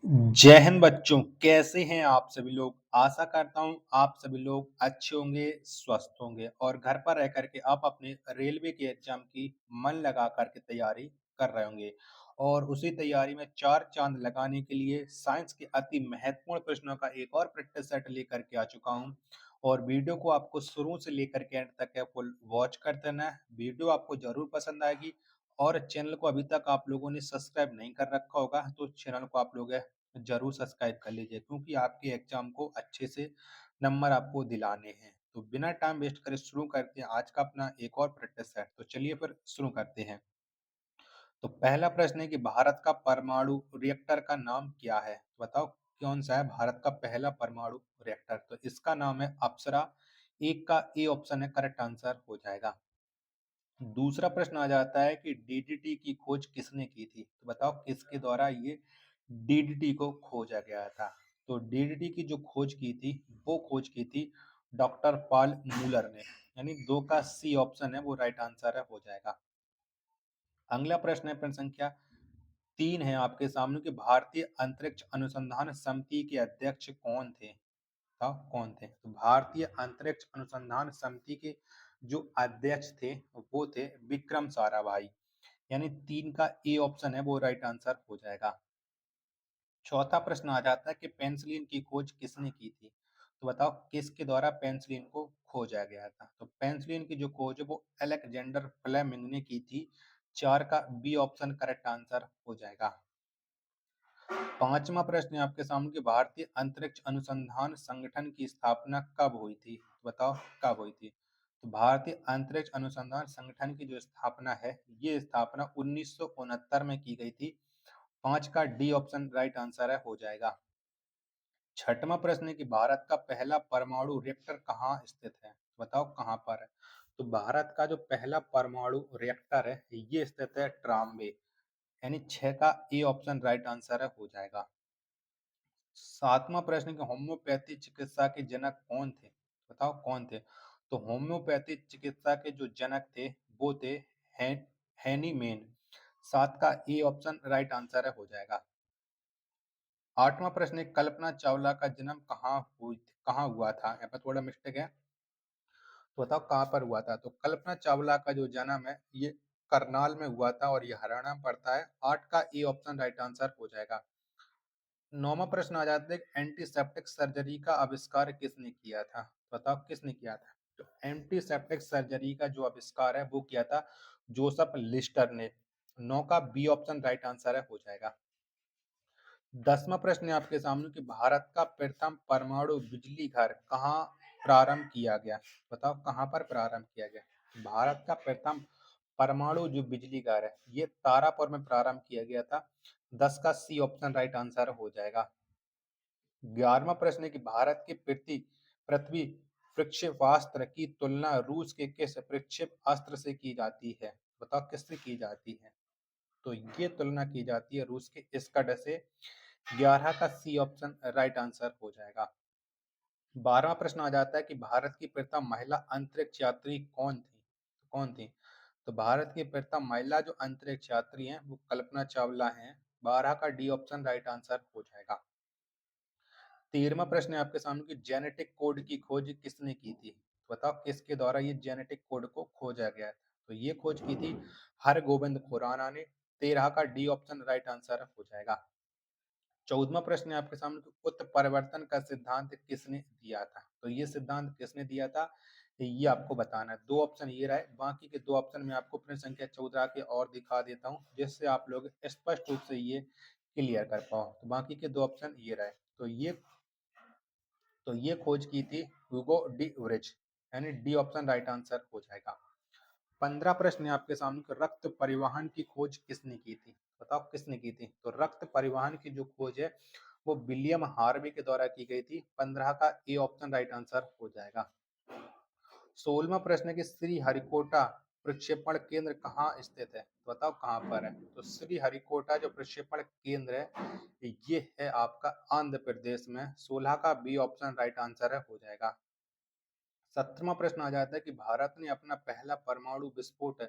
जय हिंद बच्चों, कैसे हैं आप सभी लोग। आशा करता हूँ आप सभी लोग अच्छे होंगे, स्वस्थ होंगे और घर पर रह करके आप अपने रेलवे के एग्जाम की मन लगा करके तैयारी कर रहे होंगे। और उसी तैयारी में चार चांद लगाने के लिए साइंस के अति महत्वपूर्ण प्रश्नों का एक और प्रैक्टिस सेट लेकर के आ चुका हूँ। और वीडियो को आपको शुरू से लेकर के एंड तक फुल वॉच करते रहना है। वीडियो आपको जरूर पसंद आएगी। और चैनल को अभी तक आप लोगों ने सब्सक्राइब नहीं कर रखा होगा तो चैनल को आप लोग जरूर सब्सक्राइब कर लीजिए, क्योंकि आपके एग्जाम को अच्छे से नंबर आपको दिलाने हैं। तो बिना टाइम वेस्ट करे शुरू करते हैं आज का अपना एक और प्रैक्टिस सेट। तो चलिए फिर शुरू करते हैं। तो पहला प्रश्न है कि भारत का परमाणु रिएक्टर का नाम क्या है। तो बताओ कौन सा है भारत का पहला परमाणु रिएक्टर। तो इसका नाम है अप्सरा। एक का ए ऑप्शन है करेक्ट आंसर हो जाएगा। दूसरा प्रश्न आ जाता है कि डीडीटी की खोज किसने की थी। तो बताओ किसके द्वारा ये डीडीटी को खोजा गया था। तो डीडीटी की जो खोज की थी वो खोज की थी डॉक्टर पॉल मूलर ने। यानी दो का सी ऑप्शन है वो राइट आंसर है हो जाएगा। अगला प्रश्न है प्रश्न संख्या 3 है आपके सामने कि भारतीय अंतरिक्ष अनुसंधान समिति के अध्यक्ष कौन थे। बताओ कौन थे। तो भारतीय अंतरिक्ष अनुसंधान समिति के जो अध्यक्ष थे वो थे विक्रम साराभाई। यानी 3 का ए ऑप्शन है वो राइट आंसर हो जाएगा। चौथा प्रश्न आ जाता है कि पेनिसिलिन की खोज किसने की थी। तो बताओ किसके द्वारा पेनिसिलिन को खोजा गया था। तो पेनिसिलिन की जो खोज है वो अलेक्जेंडर फ्लेमिंग ने की थी। 4 का बी ऑप्शन करेक्ट आंसर हो जाएगा। पांचवा प्रश्न है आपके सामने कि भारतीय अंतरिक्ष अनुसंधान संगठन की स्थापना कब हुई थी। तो बताओ कब हुई थी। तो भारतीय अंतरिक्ष अनुसंधान संगठन की जो स्थापना है ये स्थापना 1969 में की गई थी। 5 का डी ऑप्शन राइट आंसर है हो जाएगा। छठवां प्रश्न है कि भारत का पहला परमाणु रिएक्टर कहाँ स्थित है। तो बताओ कहाँ पर है। तो भारत का जो पहला परमाणु रिएक्टर है ये स्थित है ट्राम्बे। यानी 6 का ए ऑप्शन राइट आंसर है हो जाएगा। सातवां प्रश्न कि होम्योपैथी चिकित्सा के जनक कौन थे। बताओ कौन थे। तो होम्योपैथी चिकित्सा के जो जनक थे वो थे है, हैनी मेन। 7 का ए ऑप्शन राइट आंसर है हो जाएगा। आठवां प्रश्न है कल्पना चावला का जन्म कहाँ हुआ था। यहाँ पर थोड़ा मिस्टेक है। तो बताओ कहाँ पर हुआ था। तो कल्पना चावला का जो जन्म है ये करनाल में हुआ था और ये हरियाणा में पड़ता है। 8 का ए ऑप्शन राइट आंसर हो जाएगा। नौवां प्रश्न आ जाता है एंटीसेप्टिक सर्जरी का आविष्कार किसने किया था। बताओ किसने किया था। तो एंटीसेप्टिक सर्जरी का जो आविष्कार है वो किया था जोसेफ लिस्टर ने। 9 का बी ऑप्शन राइट आंसर है हो जाएगा। 10वां प्रश्न है आपके सामने कि भारत का प्रथम परमाणु बिजली घर कहाँ प्रारंभ किया गया। बताओ कहाँ पर प्रारंभ किया गया। भारत का प्रथम परमाणु जो बिजली घर है ये तारापुर में प्रारंभ किया गया था। 10 का सी ऑप्शन राइट आंसर हो जाएगा। 11वां प्रश्न है कि भारत की पृथ्वी प्रक्षेपास्त्र की तुलना रूस के किस प्रक्षेपास्त्र से की जाती है। बताओ किससे की जाती है। तो ये तुलना की जाती है रूस के स्कड से। 11 का सी ऑप्शन राइट आंसर हो जाएगा। 12वां प्रश्न आ जाता है कि भारत की प्रथम महिला अंतरिक्ष यात्री कौन थी। तो भारत की प्रथम महिला जो अंतरिक्ष यात्री हैं वो कल्पना चावला हैं। 12 का डी ऑप्शन राइट आंसर हो जाएगा। 13वां प्रश्न है आपके सामने कि जेनेटिक कोड की खोज किसने की थी। तो बताओ किसके द्वारा ये जेनेटिक कोड को खोजा गया था। तो ये खोज की थी हरगोविंद खुराना ने। 13 का डी ऑप्शन राइट आंसर हो जाएगा। 14वां प्रश्न है आपके सामने कि उत्परिवर्तन का सिद्धांत किसने दिया था। तो ये सिद्धांत किसने दिया था ये आपको बताना है। दो ऑप्शन ये रहे, बाकी के दो ऑप्शन में आपको प्रश्न संख्या 14 के और दिखा देता हूँ जिससे आप लोग स्पष्ट रूप से ये क्लियर कर पाओ। तो बाकी के दो ऑप्शन ये रहे। तो ये खोज की थी ह्यूगो डी वृज। यानी डी ऑप्शन राइट आंसर हो जाएगा। 15 प्रश्न है आपके सामने कि रक्त परिवहन की खोज किसने की थी। बताओ किसने की थी। तो रक्त परिवहन की जो खोज है वो विलियम हार्वे के द्वारा की गई थी। 15 का ए ऑप्शन राइट आंसर हो जाएगा। 16वां प्रश्न है कि श्री हरिकोटा प्रक्षेपण केंद्र कहाँ स्थित है। तो बताओ कहाँ पर है। तो श्री हरिकोटा जो प्रक्षेपण केंद्र है ये है आपका आंध्र प्रदेश में। 16 का बी ऑप्शन राइट आंसर है हो जाएगा। 17वां प्रश्न आ जाता है कि भारत ने अपना पहला परमाणु विस्फोट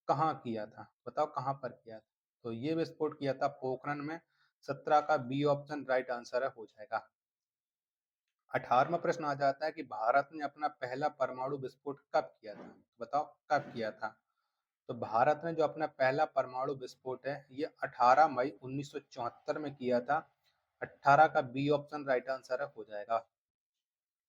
कहाँ किया था। बताओ कहाँ पर किया था। तो ये विस्फोट किया था पोखरण में। 17 का बी ऑप्शन राइट आंसर हो जाएगा। 18वां प्रश्न आ जाता है कि भारत ने अपना पहला परमाणु विस्फोट कब किया था? बताओ कब किया था? तो भारत ने जो अपना पहला परमाणु विस्फोट है ये 18 मई 1974 में किया था। 18 का बी ऑप्शन राइट आंसर हो जाएगा।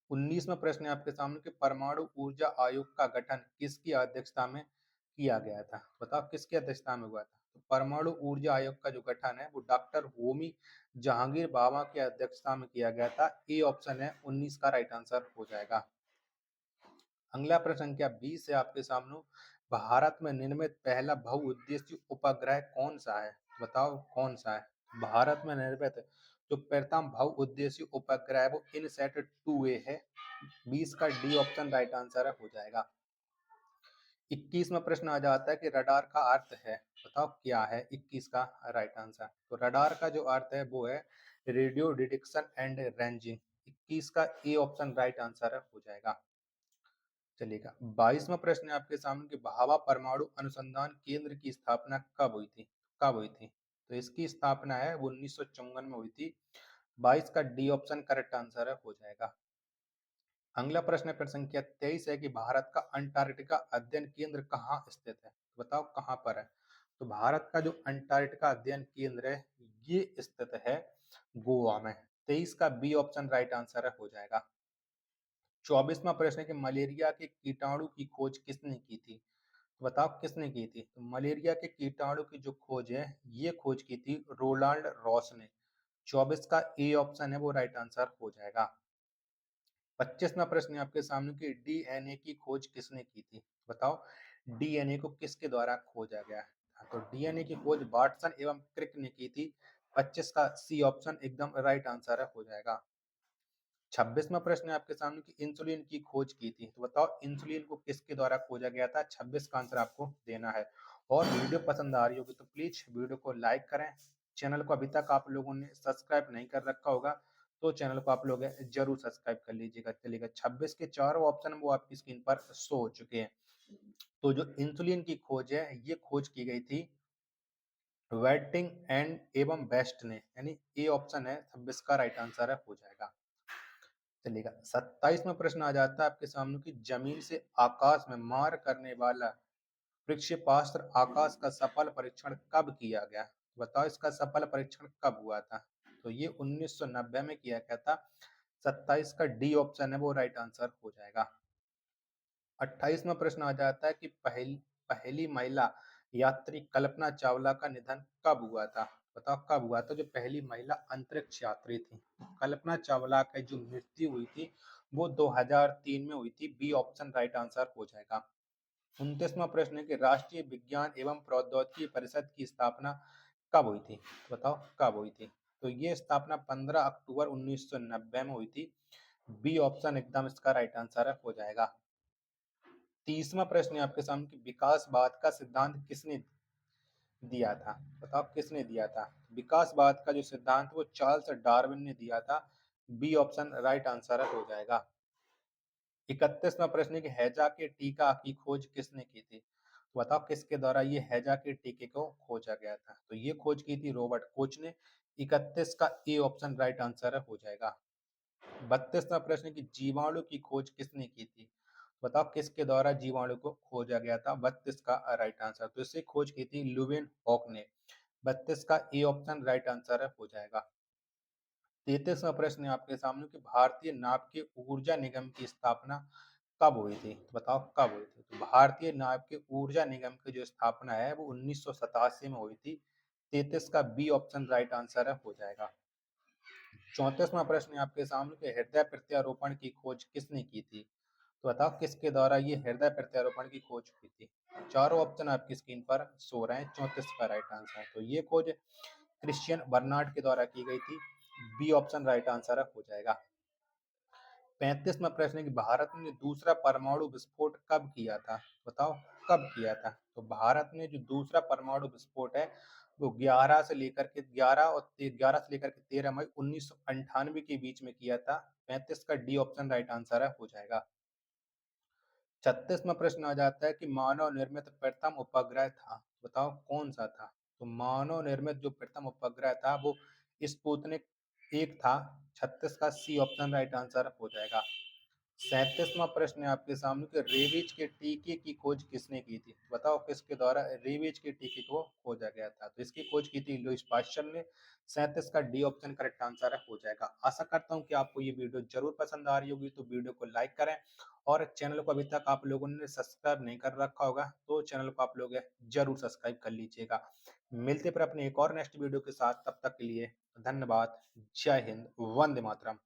19वां प्रश्न है आपके सामने कि परमाणु ऊर्जा आयोग का गठन किसकी अध्यक्षता में किया गया था? बताओ किसकी अध्यक्षता में हुआ था? तो परमाणु ऊर्जा आयोग का जो गठन है वो डॉक्टर होमी जहांगीर बाबा की अध्यक्षता में किया गया था। ए ऑप्शन है 19 का राइट आंसर हो जाएगा। अगला प्रश्न संख्या 20 है आपके सामने। भारत में निर्मित पहला बहुउद्देशीय उपग्रह कौन सा है? बताओ कौन सा है? भारत में निर्मित जो प्रथम बहुउद्देशीय उपग्रह है वो इनसैट 2A है। 20 का डी ऑप्शन राइट आंसर हो जाएगा। 21वां प्रश्न आ जाता है कि रडार का अर्थ है। बताओ क्या है 21 का राइट आंसर? तो रडार का जो अर्थ है वो है रेडियो डिटेक्शन एंड रेंजिंग। 21 का ए ऑप्शन राइट आंसर हो जाएगा। चलिएगा 22वां प्रश्न है आपके सामने कि भाभा परमाणु अनुसंधान केंद्र की स्थापना कब हुई थी? कब हुई थी? तो इसकी स्थापना है वो 1954 में हुई थी। 22 का डी ऑप्शन करेक्ट आंसर हो जाएगा। अगला प्रश्न है प्रश्न संख्या 23 है कि भारत का अंटार्कटिका अध्ययन केंद्र कहाँ स्थित है? बताओ कहाँ पर है? तो भारत का जो अंटार्कटिका अध्ययन केंद्र है ये स्थित है गोवा में। 23 का बी ऑप्शन राइट आंसर हो जाएगा। 24वां प्रश्न है कि मलेरिया के कीटाणु की खोज किसने की थी? तो बताओ किसने की थी? तो मलेरिया के कीटाणु की जो खोज है ये खोज की थी रोलाल्ड रॉस ने। 24 का ए ऑप्शन है वो राइट आंसर हो जाएगा। 25वां प्रश्न है आपके सामने कि डीएनए की खोज किसने की थी? बताओ डीएनए को किसके द्वारा खोजा गया? तो डीएनए की खोज वाटसन एवं क्रिक ने की थी। 25 का सी ऑप्शन एकदम राइट आंसर हो जाएगा। 26वां प्रश्न है आपके सामने कि इंसुलिन की खोज की थी। तो बताओ इंसुलिन को किसके द्वारा खोजा गया था? 26 का आंसर आपको देना है। और वीडियो पसंद आ रही होगी तो प्लीज वीडियो को लाइक करें। चैनल को अभी तक आप लोगों ने सब्सक्राइब नहीं कर रखा होगा तो चैनल को आप लोग जरूर सब्सक्राइब कर लीजिएगा। चलिएगा 26 के चारों ऑप्शन वो आपकी स्क्रीन पर शो हो चुके हैं। तो जो इंसुलिन की खोज है ये खोज की गई थी वेटिंग एंड एवं बेस्ट ने, यानी ए ऑप्शन है 26 का राइट आंसर हो जाएगा। चलिएगा 27वां प्रश्न आ जाता है आपके सामने कि जमीन से आकाश में मार करने वाला प्रक्षेपास्त्र आकाश का सफल परीक्षण कब किया गया? बताओ इसका सफल परीक्षण कब हुआ था? तो ये 1990 में किया गया था। 27 का डी ऑप्शन है वो राइट आंसर हो जाएगा। 28वां प्रश्न आ जाता है कि पहली पहली महिला यात्री कल्पना चावला का निधन कब हुआ था? बताओ कब हुआ था जो पहली महिला अंतरिक्ष यात्री थी? कल्पना चावला की जो मृत्यु हुई थी वो 2003 में हुई थी। बी ऑप्शन राइट आंसर हो जाएगा। 29वां प्रश्न है कि राष्ट्रीय विज्ञान एवं प्रौद्योगिकी परिषद की स्थापना कब हुई थी? बताओ कब हुई थी? तो ये स्थापना 15 अक्टूबर 1990 में हुई थी। बी ऑप्शन एकदम इसका राइट आंसर हो जाएगा। 30वां प्रश्न है आपके सामने कि विकासवाद का सिद्धांत किसने दिया था? बताओ किसने दिया था? विकासवाद का जो सिद्धांत वो चार्ल्स डार्विन ने दिया था। बी ऑप्शन राइट आंसर हो जाएगा। 31वां प्रश्न है कि हैजा के टीका की खोज किसने की थी? तो बताओ किसके द्वारा ये हैजा के टीके को खोजा गया था? तो ये खोज की थी रॉबर्ट कोच ने। 31 का ए ऑप्शन राइट आंसर हो जाएगा। 32वां प्रश्न है कि जीवाणु की खोज किसने की थी? बताओ किसके द्वारा जीवाणु को खोजा गया था? 32 का राइट आंसर। तो इसे खोज की थी लुवेन हॉक ने। 32 का ए ऑप्शन राइट आंसर हो जाएगा। 33वां प्रश्न है आपके सामने कि भारतीय नाभिकीय ऊर्जा निगम की स्थापना कब हुई थी? तो बताओ कब हुई थी? तो भारतीय नाभिकीय ऊर्जा निगम की जो स्थापना है वो 1987 में हुई थी। 33 का बी ऑप्शन राइट आंसर हो जाएगा। 34वां प्रश्न है आपके सामने कि हृदय प्रत्यारोपण की खोज किसने की थी? तो बताओ किसके द्वारा ये हृदय प्रत्यारोपण की खोज हुई थी? चारों ऑप्शन आपकी स्क्रीन पर शो रहे हैं। 34 का राइट आंसर। तो ये खोज क्रिश्चियन बर्नार्ड के द्वारा की गई थी। बी ऑप्शन राइट आंसर हो जाएगा। 35वां प्रश्न है कि भारत ने दूसरा परमाणु विस्फोट कब किया था? बताओ कब किया था? तो भारत ने जो दूसरा परमाणु विस्फोट है वो 11 से लेकर के 13 मई 1998 के बीच में किया था। 35 का डी ऑप्शन राइट आंसर हो जाएगा। 36वां प्रश्न आ जाता है कि मानव निर्मित प्रथम उपग्रह था। बताओ कौन सा था? तो मानव निर्मित जो प्रथम उपग्रह था वो स्पुतनिक 1 था। 36 का सी ऑप्शन राइट आंसर हो जाएगा। 37वां प्रश्न है आपके सामने कि रेबीज के टीके की खोज किसने की थी? बताओ किसके द्वारा रेबीज के टीके को खोजा गया था? तो इसकी खोज की थी लुईस पास्चर ने। 37 का डी ऑप्शन करेक्ट आंसर हो जाएगा। आशा करता हूँ कि आपको ये वीडियो जरूर पसंद आ रही होगी, तो वीडियो को लाइक करें और चैनल को अभी तक आप लोगों ने सब्सक्राइब नहीं कर रखा होगा तो चैनल को आप लोग जरूर सब्सक्राइब कर लीजिएगा। मिलते पर अपने एक और नेक्स्ट वीडियो के साथ, तब तक के लिए धन्यवाद। जय हिंद, वंदे मातरम।